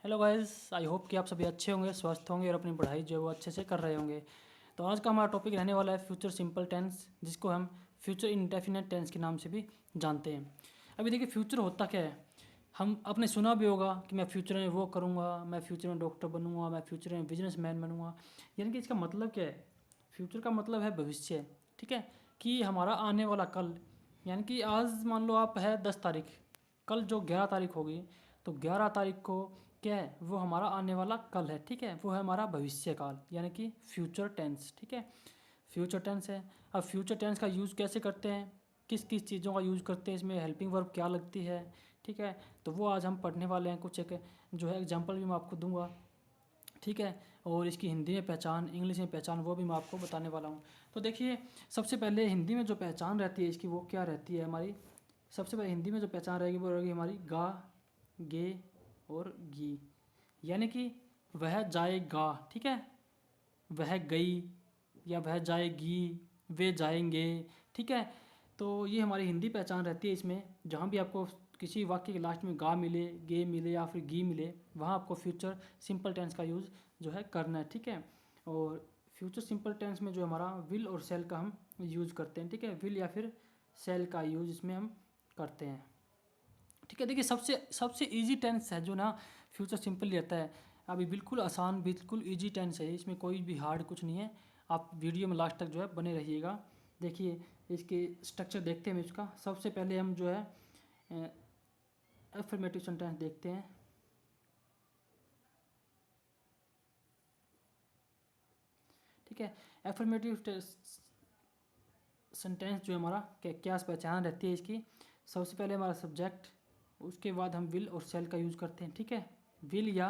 Hello guys, I hope कि आप सभी अच्छे होंगे, स्वस्थ होंगे और अपनी पढ़ाई जो है वो अच्छे से कर रहे होंगे। तो आज का हमारा टॉपिक रहने वाला है फ्यूचर सिंपल टेंस, जिसको हम फ्यूचर इंडेफिनिट टेंस के नाम से भी जानते हैं। अभी देखिए, फ्यूचर होता क्या है। हम आपने सुना भी होगा कि मैं फ्यूचर में वो करूँगा, मैं फ्यूचर में डॉक्टर बनूंगा, मैं फ्यूचर में बिजनेसमैन बनूंगा। यानी कि इसका मतलब क्या है? फ्यूचर का मतलब है भविष्य। ठीक है, कि हमारा आने वाला कल। यानी कि आज मान लो आप है 10 तारीख, कल जो 11 तारीख होगी, तो 11 तारीख को क्या है, वो हमारा आने वाला कल है। ठीक है, वो है हमारा भविष्य काल, यानी कि फ्यूचर टेंस। ठीक है, फ्यूचर टेंस है। अब फ्यूचर टेंस का यूज़ कैसे करते हैं, किस किस चीज़ों का यूज़ करते हैं, इसमें हेल्पिंग वर्ब क्या लगती है। ठीक है, तो वो आज हम पढ़ने वाले हैं। कुछ एक जो है एग्जाम्पल भी मैं आपको दूंगा। ठीक है, और इसकी हिंदी में पहचान, इंग्लिश में पहचान, वो भी मैं आपको बताने वाला हूँ। तो देखिए, सबसे पहले हिंदी में जो पहचान रहती है इसकी, वो क्या रहती है हमारी। सबसे पहले हिंदी में जो पहचान रहेगी वो रहेगी हमारी गा, गे और गी। यानी कि वह जाएगा, ठीक है, वह गई या वह जाएगी, वे जाएंगे। ठीक है, तो ये हमारी हिंदी पहचान रहती है। इसमें जहाँ भी आपको किसी वाक्य के लास्ट में गा मिले, गे मिले या फिर गी मिले, वहाँ आपको फ्यूचर सिंपल टेंस का यूज़ जो है करना है। ठीक है, और फ्यूचर सिंपल टेंस में जो हमारा विल और सेल का हम यूज़ करते हैं। ठीक है, विल या फिर सेल का यूज़ इसमें हम करते हैं। ठीक है, देखिए सबसे सबसे इजी टेंस है जो ना फ्यूचर सिंपल रहता है। अभी बिल्कुल आसान, बिल्कुल इजी टेंस है, इसमें कोई भी हार्ड कुछ नहीं है। आप वीडियो में लास्ट तक जो है बने रहिएगा। देखिए, इसके स्ट्रक्चर देखते हैं हम इसका। सबसे पहले हम जो है एफर्मेटिव सेंटेंस देखते हैं। ठीक है, एफर्मेटिव सेंटेंस जो है हमारा क्या पहचान रहती है इसकी। सबसे पहले हमारा सब्जेक्ट, उसके बाद हम विल और सेल का यूज़ करते हैं। ठीक है, विल या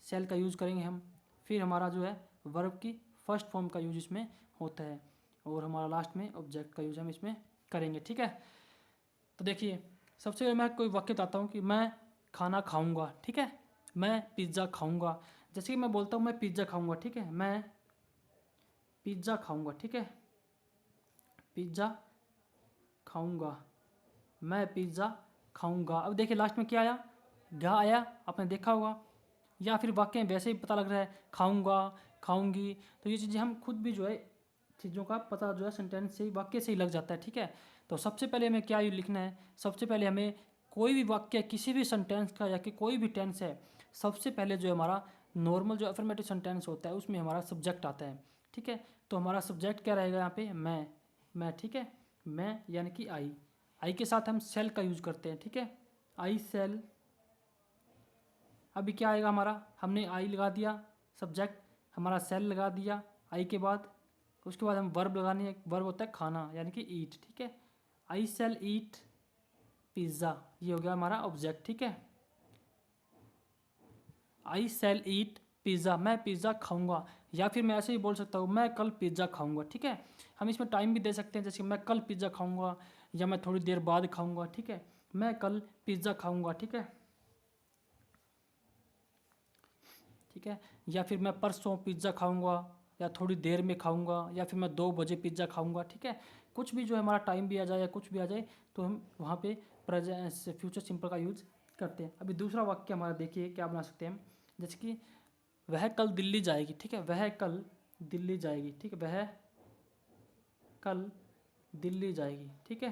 सेल का यूज़ करेंगे हम। फिर हमारा जो है वर्ब की फर्स्ट फॉर्म का यूज इसमें होता है, और हमारा लास्ट में ऑब्जेक्ट का यूज हम इसमें करेंगे। ठीक है, तो देखिए, सबसे पहले मैं कोई वाक्य बताता हूँ कि मैं खाना खाऊंगा। ठीक है, मैं पिज़्ज़ा खाऊंगा। जैसे कि मैं बोलता हूँ मैं पिज़्ज़ा खाऊंगा। ठीक है, मैं पिज़्ज़ा खाऊंगा। ठीक है, पिज़्ज़ा खाऊंगा, मैं पिज़्ज़ा खाऊंगा। अब देखिए लास्ट में क्या आया, गा आया, आपने देखा होगा। या फिर वाक्य में वैसे ही पता लग रहा है, खाऊंगा, खाऊंगी। तो ये चीज़ें हम खुद भी जो है चीज़ों का पता जो है सेंटेंस से ही, वाक्य से ही लग जाता है। ठीक है, तो सबसे पहले हमें क्या लिखना है, सबसे पहले हमें कोई भी वाक्य किसी भी सेंटेंस का या कि कोई भी टेंस है, सबसे पहले जो है हमारा नॉर्मल जो अफर्मेटिव सेंटेंस होता है उसमें हमारा सब्जेक्ट आता है। ठीक है, तो हमारा सब्जेक्ट क्या रहेगा यहाँ पे, मैं। ठीक है, मैं यानी कि आई के साथ हम सेल का यूज करते हैं। ठीक है, आई सेल। अभी क्या आएगा हमारा, हमने आई लगा दिया सब्जेक्ट, हमारा सेल लगा दिया आई के बाद। उसके बाद हम वर्ब लगाने, वर्ब होता है खाना, यानी कि ईट। ठीक है, आई सेल ईट पिज़्ज़ा, ये हो गया हमारा ऑब्जेक्ट। ठीक है, आई सेल ईट पिज़्ज़ा, मैं पिज़्ज़ा खाऊंगा। या फिर मैं ऐसे ही बोल सकता हूँ मैं कल पिज़्ज़ा खाऊंगा। ठीक है, हम इसमें टाइम भी दे सकते हैं, जैसे मैं कल पिज़्ज़ा खाऊंगा या मैं थोड़ी देर बाद खाऊंगा। ठीक है, मैं कल पिज़्ज़ा खाऊंगा। ठीक है, ठीक है, या फिर मैं परसों पिज़्ज़ा खाऊंगा, या थोड़ी देर में खाऊंगा, या फिर मैं 2 बजे पिज़्ज़ा खाऊंगा। ठीक है, कुछ भी जो है हमारा टाइम भी आ जाए या कुछ भी आ जाए, तो हम वहाँ पे प्रेजेंट फ्यूचर सिंपल का यूज़ करते हैं। अभी दूसरा वाक्य हमारा देखिए क्या बना सकते हैं हम, जैसे कि वह कल दिल्ली जाएगी। ठीक है, वह कल दिल्ली जाएगी। ठीक है, वह कल दिल्ली जाएगी। ठीक है,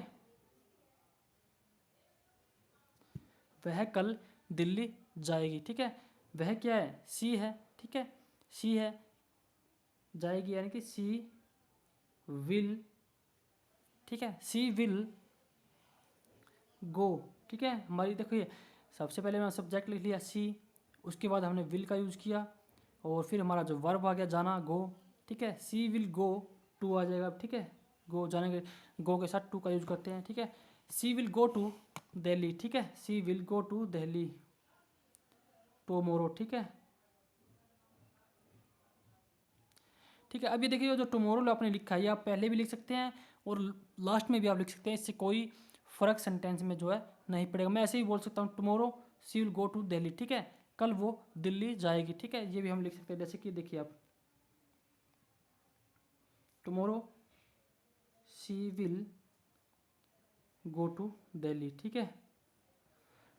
वह कल दिल्ली जाएगी। ठीक है, वह क्या है, सी है। ठीक है, सी है, जाएगी यानी कि सी विल। ठीक है, सी विल गो। ठीक है, हमारी देखिए सबसे पहले मैंने सब्जेक्ट लिख लिया सी, उसके बाद हमने विल का यूज़ किया, और फिर हमारा जो वर्ब आ गया जाना, गो। ठीक है, सी विल गो टू आ जाएगा। ठीक है, गो जाने के, गो के साथ टू का यूज़ करते हैं। ठीक है, she will go to Delhi. ठीक है, she will go to Delhi tomorrow. ठीक है, ठीक है, अभी देखिए जो टुमारो आपने लिखा है ये आप पहले भी लिख सकते हैं और लास्ट में भी आप लिख सकते हैं, इससे कोई फ़र्क सेंटेंस में जो है नहीं पड़ेगा। मैं ऐसे ही बोल सकता हूँ tomorrow she will go to Delhi. ठीक है, कल वो दिल्ली जाएगी। ठीक है, ये भी हम लिख सकते हैं, जैसे कि देखिए आप, tomorrow she will go to Delhi. ठीक है,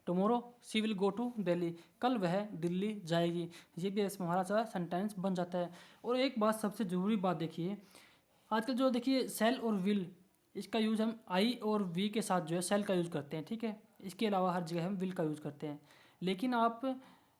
tomorrow she will go to Delhi, कल वह दिल्ली जाएगी। ये भी इसमें हमारा जो है सेंटेंस बन जाता है। और एक बात सबसे ज़रूरी बात देखिए, आजकल जो देखिए सेल और विल, इसका यूज़ हम आई और वी के साथ जो है सेल का यूज़ करते हैं, ठीक है। इसके अलावा हर जगह हम विल का यूज़ करते हैं। लेकिन आप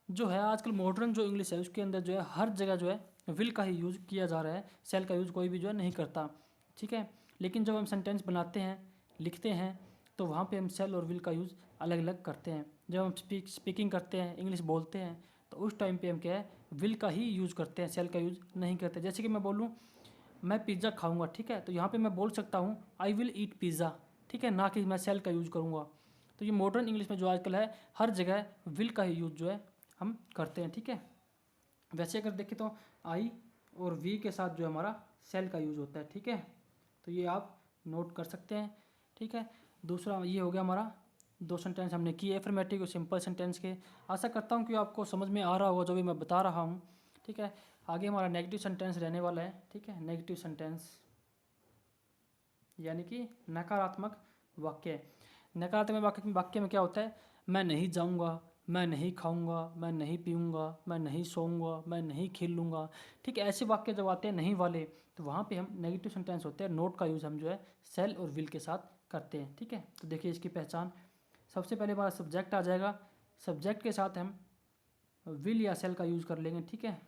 जो है आजकल मॉडर्न जो इंग्लिश है उसके अंदर जो है हर जगह जो है विल का ही यूज़ किया जा रहा है, सेल का यूज़ कोई भी जो है नहीं करता, ठीक है। लेकिन जब हम सेंटेंस बनाते हैं, लिखते हैं, तो वहाँ पे हम सेल और विल का यूज़ अलग अलग करते हैं। जब हम स्पीकिंग करते हैं, इंग्लिश बोलते हैं, तो उस टाइम पे हम क्या है विल का ही यूज़ करते हैं, सेल का यूज़ नहीं करते। जैसे कि मैं बोलूँ मैं पिज़्ज़ा खाऊंगा, ठीक है, तो यहाँ पे मैं बोल सकता हूँ आई विल ईट पिज़्ज़ा, ठीक है, ना कि मैं सेल का यूज़ करूँगा। तो ये मॉडर्न इंग्लिश में जो आजकल है हर जगह विल का ही यूज़ जो है हम करते हैं, ठीक है। वैसे अगर देखें तो आई और वी के साथ जो है हमारा सेल का यूज़ होता है, ठीक है। तो ये आप नोट कर सकते हैं, ठीक है। दूसरा ये हो गया हमारा 2 सेंटेंस हमने किए एफर्मेटिव और सिंपल सेंटेंस के। आशा करता हूँ कि आपको समझ में आ रहा होगा जो भी मैं बता रहा हूँ, ठीक है। आगे हमारा नेगेटिव सेंटेंस रहने वाला है, ठीक है। नेगेटिव सेंटेंस यानी कि नकारात्मक वाक्य। नकारात्मक वाक्य में क्या होता है, मैं नहीं जाऊँगा, मैं नहीं खाऊंगा, मैं नहीं पीऊँगा, मैं नहीं सोऊंगा, मैं नहीं खेलूँगा, ठीक है। ऐसे वाक्य जब आते हैं नहीं वाले, तो वहाँ पे हम नेगेटिव सेंटेंस होते हैं, नोट का यूज़ हम जो है सेल और विल के साथ करते हैं, ठीक है। तो देखिए इसकी पहचान, सबसे पहले हमारा सब्जेक्ट आ जाएगा, सब्जेक्ट के साथ हम विल या सेल का यूज़ कर लेंगे, ठीक है।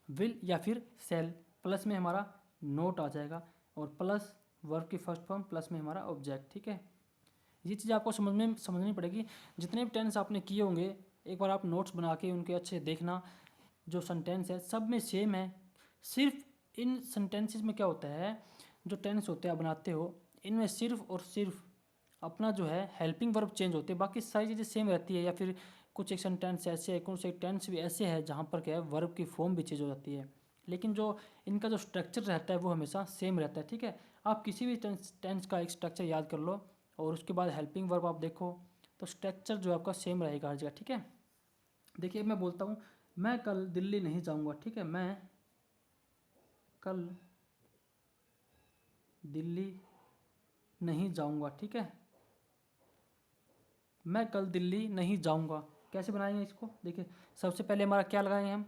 विल या फिर सेल, प्लस में हमारा नोट आ जाएगा, और प्लस वर्ब की फर्स्ट फॉर्म, प्लस में हमारा ऑब्जेक्ट, ठीक है। ये चीज़ आपको समझनी पड़ेगी। जितने भी टेंस आपने किए होंगे एक बार आप नोट्स बना के उनके अच्छे देखना, जो सेंटेंस है सब में सेम है। सिर्फ इन सेंटेंसेस में क्या होता है, जो टेंस होते हैं आप बनाते हो, इनमें सिर्फ और सिर्फ अपना जो है हेल्पिंग वर्ब चेंज होते हैं, बाकी सारी चीज़ें सेम रहती है। या फिर कुछ एक सेंटेंस ऐसे है, कुछ एक टेंस भी ऐसे है जहाँ पर क्या है वर्ब की फॉर्म भी चेंज हो जाती है, लेकिन जो इनका जो स्ट्रक्चर रहता है वो हमेशा सेम रहता है, ठीक है। आप किसी भी टेंस का एक स्ट्रक्चर याद कर लो और उसके बाद हेल्पिंग वर्ब आप देखो, तो स्ट्रक्चर जो है आपका सेम रहेगा हर जगह, ठीक है। देखिए मैं बोलता हूँ मैं कल दिल्ली नहीं जाऊँगा, ठीक है, मैं कल दिल्ली नहीं जाऊँगा, ठीक है, मैं कल दिल्ली नहीं जाऊँगा। कैसे बनाएंगे इसको, देखिए सबसे पहले हमारा क्या लगाएंगे हम,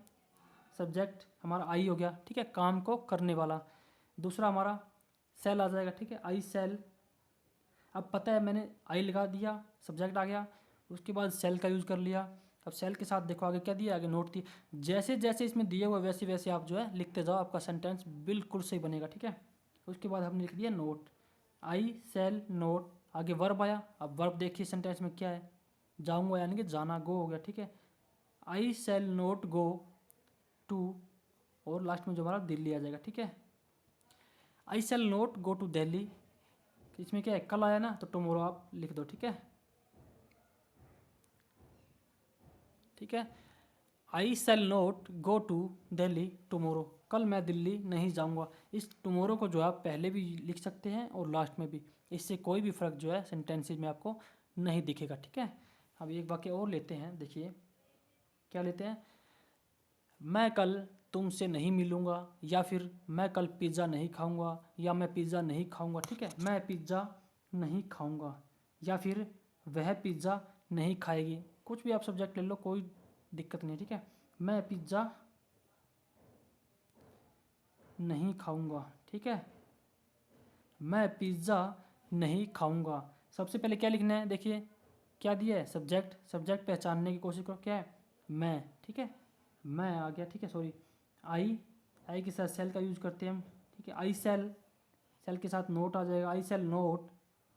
सब्जेक्ट हमारा आई हो गया, ठीक है, काम को करने वाला। दूसरा हमारा सेल आ जाएगा, ठीक है, आई सेल। अब पता है मैंने आई लगा दिया, सब्जेक्ट आ गया, उसके बाद सेल का यूज़ कर लिया। अब सेल के साथ देखो आगे क्या दिया, आगे नोट दिया। जैसे जैसे इसमें दिए हुए वैसे वैसे आप जो है लिखते जाओ, आपका सेंटेंस बिल्कुल सही बनेगा, ठीक है। उसके बाद हमने लिख दिया नोट, आई सेल नोट, आगे वर्ब आया। अब वर्ब देखिए सेंटेंस में क्या है, जाऊँगा यानी कि जाना, गो हो गया, ठीक है। I shall not go to, और लास्ट में जो हमारा दिल्ली आ जाएगा, ठीक है। I shall not go to Delhi, इसमें क्या है कल आया ना, तो टुमारो आप लिख दो, ठीक है, ठीक है। I shall not go to Delhi tomorrow, कल मैं दिल्ली नहीं जाऊंगा। इस टुमारो को जो आप पहले भी लिख सकते हैं और लास्ट में भी, इससे कोई भी फ़र्क जो है सेंटेंसेज में आपको नहीं दिखेगा, ठीक है। अब एक वाक्य और लेते हैं, देखिए क्या लेते हैं, मैं कल तुमसे नहीं मिलूँगा, या फिर मैं कल पिज़्ज़ा नहीं खाऊंगा, या मैं पिज़्ज़ा नहीं खाऊंगा, ठीक है, मैं पिज़्ज़ा नहीं खाऊंगा, या फिर वह पिज़्ज़ा नहीं खाएगी। कुछ भी आप सब्जेक्ट ले लो, कोई दिक्कत नहीं, ठीक है। मैं पिज़्ज़ा नहीं खाऊंगा, ठीक है, मैं पिज़्ज़ा नहीं खाऊंगा। सबसे पहले क्या लिखना है, देखिए क्या दिया है, सब्जेक्ट। सब्जेक्ट पहचानने की कोशिश करो, क्या है, मैं, ठीक है, मैं आ गया, ठीक है, सॉरी आई के साथ सेल का यूज़ करते हैं हम, ठीक है। आई सेल, सेल के साथ नोट आ जाएगा, आई सेल नोट,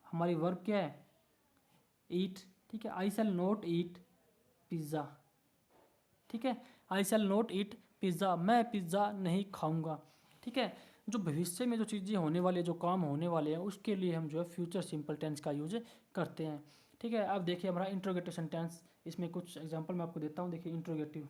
हमारी वर्ब क्या है, ईट, ठीक है, I shall note eat pizza, ठीक है, I shall note eat pizza, मैं पिज़्ज़ा नहीं खाऊंगा, ठीक है। जो भविष्य में जो चीज़ें होने वाली है, जो काम होने वाले हैं, उसके लिए हम जो है फ्यूचर सिंपल टेंस का यूज करते हैं, ठीक है। अब देखिए हमारा इंट्रोगेटिव सेंटेंस, इसमें कुछ एग्जांपल मैं आपको देता हूँ। देखिए इंट्रोगेटिव,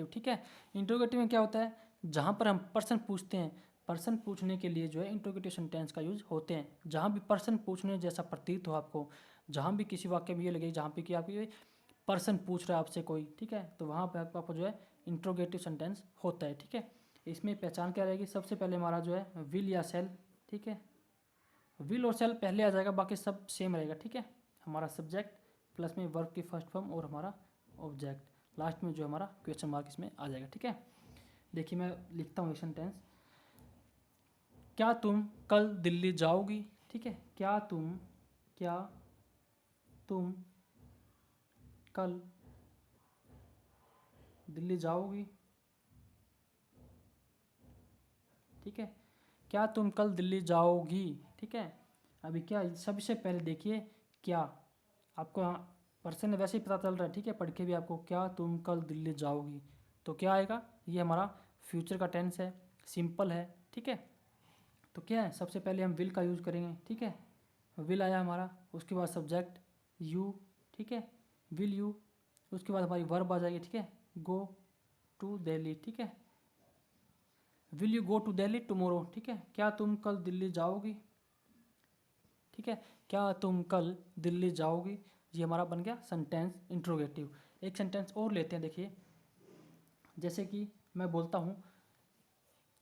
ठीक है। इंट्रोगेटिव में क्या होता है, जहाँ पर हम पर्सन पूछते हैं, पर्सन पूछने के लिए जो है इंट्रोगेटिव सेंटेंस का यूज़ होते हैं। जहाँ भी पर्सन पूछने जैसा प्रतीत हो आपको, जहाँ भी किसी वाक्य में ये लगे जहाँ पे कि आपकी पर्सन पूछ रहा है आपसे कोई, ठीक है, तो वहाँ पे आपको जो है इंट्रोगेटिव सेंटेंस होता है, ठीक है। इसमें पहचान क्या रहेगी, सबसे पहले हमारा जो है विल या सेल, ठीक है, विल और शैल पहले आ जाएगा, बाकी सब सेम रहेगा, ठीक है। हमारा सब्जेक्ट प्लस में वर्ब की फर्स्ट फॉर्म और हमारा ऑब्जेक्ट, लास्ट में जो हमारा क्वेश्चन मार्क इसमें आ जाएगा, ठीक है। देखिए मैं लिखता हूँ सेंटेंस, क्या तुम कल दिल्ली जाओगी, ठीक है। क्या तुम कल दिल्ली जाओगी, ठीक है। क्या तुम कल दिल्ली जाओगी, ठीक है। अभी क्या, सबसे पहले देखिए क्या, आपको पर्सन वैसे ही पता चल रहा है, ठीक है, पढ़ के भी आपको, क्या तुम कल दिल्ली जाओगी, तो क्या आएगा, ये हमारा फ्यूचर का टेंस है, सिंपल है, ठीक है। तो क्या है, सबसे पहले हम विल का यूज़ करेंगे, ठीक है। विल आया हमारा, उसके बाद सब्जेक्ट यू, ठीक है, विल यू, उसके बाद हमारी वर्ब आ जाएगी, ठीक है, गो टू दिल्ली, ठीक है। Will you go to Delhi tomorrow, ठीक है। क्या तुम कल दिल्ली जाओगी, ठीक है। क्या तुम कल दिल्ली जाओगी, ये हमारा बन गया सेंटेंस इंट्रोगेटिव। एक सेंटेंस और लेते हैं, देखिए, जैसे कि मैं बोलता हूँ,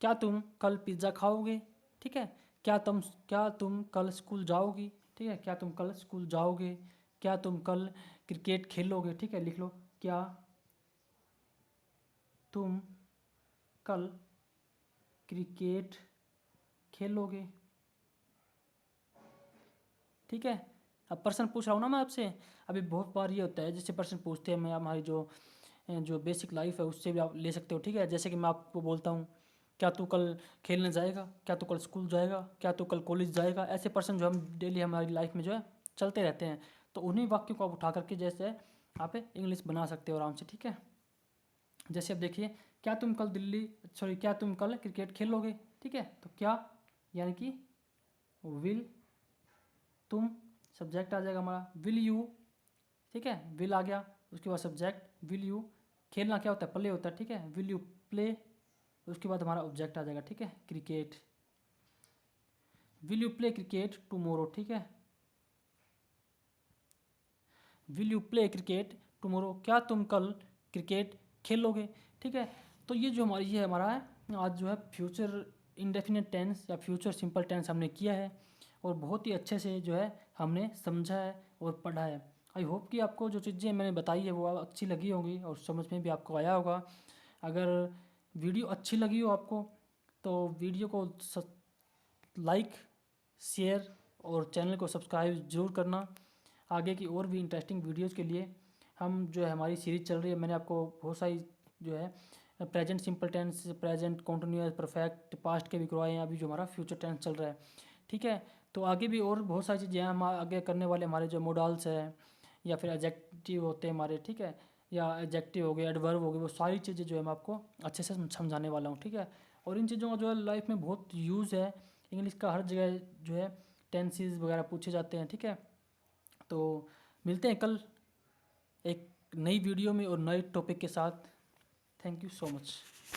क्या तुम कल पिज़्ज़ा खाओगे, ठीक है। क्या तुम कल स्कूल जाओगी, ठीक है। क्या तुम कल स्कूल जाओगे, क्या तुम कल क्रिकेट खेलोगे, ठीक है, लिख लो, क्या तुम कल क्रिकेट खेलोगे, ठीक है। अब पर्सन पूछ रहा हूँ ना मैं आपसे, अभी बहुत बार ये होता है, जैसे पर्सन पूछते हैं, मैं हमारी जो बेसिक लाइफ है उससे भी आप ले सकते हो, ठीक है। जैसे कि मैं आपको बोलता हूँ, क्या तू कल खेलने जाएगा, क्या तू कल स्कूल जाएगा, क्या तू कल कॉलेज जाएगा, ऐसे पर्सन जो हम डेली हमारी लाइफ में जो है चलते रहते हैं, तो उन्हीं वाक्यों को आप उठा करके जैसे आप इंग्लिश बना सकते हो आराम से, ठीक है। जैसे अब देखिए, क्या तुम कल क्रिकेट खेलोगे, ठीक है। तो क्या यानी कि विल, तुम सब्जेक्ट आ जाएगा हमारा, विल यू, ठीक है, विल आ गया, उसके बाद सब्जेक्ट विल यू, खेलना क्या होता है, प्ले होता है, ठीक है, विल यू प्ले, उसके बाद हमारा ऑब्जेक्ट आ जाएगा, ठीक है, cricket, will you play cricket tomorrow, ठीक है, will you play cricket tomorrow, क्या तुम कल क्रिकेट खेलोगे, ठीक है। तो ये हमारा है आज जो है फ्यूचर इंडेफिनिट टेंस या फ्यूचर सिंपल टेंस हमने किया है, और बहुत ही अच्छे से जो है हमने समझा है और पढ़ा है। आई होप कि आपको जो चीज़ें मैंने बताई है वो अच्छी लगी होंगी और समझ में भी आपको आया होगा। अगर वीडियो अच्छी लगी हो आपको, तो वीडियो को लाइक, शेयर और चैनल को सब्सक्राइब जरूर करना। आगे की और भी इंटरेस्टिंग वीडियोस के लिए हम जो है हमारी सीरीज चल रही है, मैंने आपको बहुत सारी जो है present simple tense, present continuous, perfect, past के भी करवाए हैं, अभी जो हमारा फ्यूचर टेंस चल रहा है, ठीक है। तो आगे भी और बहुत सारी चीज़ें हम आगे करने वाले, हमारे जो मोडल्स है या फिर एडजेक्टिव होते हैं हमारे, ठीक है, या एडजेक्टिव हो गए, एडवर्ब हो गए, वो सारी चीज़ें जो है मैं आपको अच्छे से समझाने वाला हूँ, ठीक है। और इन चीज़ों का जो है लाइफ में बहुत यूज़ है, इंग्लिश का हर जगह जो है टेंसेस वगैरह पूछे जाते हैं, ठीक है। तो मिलते हैं कल एक नई वीडियो में और नए टॉपिक के साथ। Thank you so much.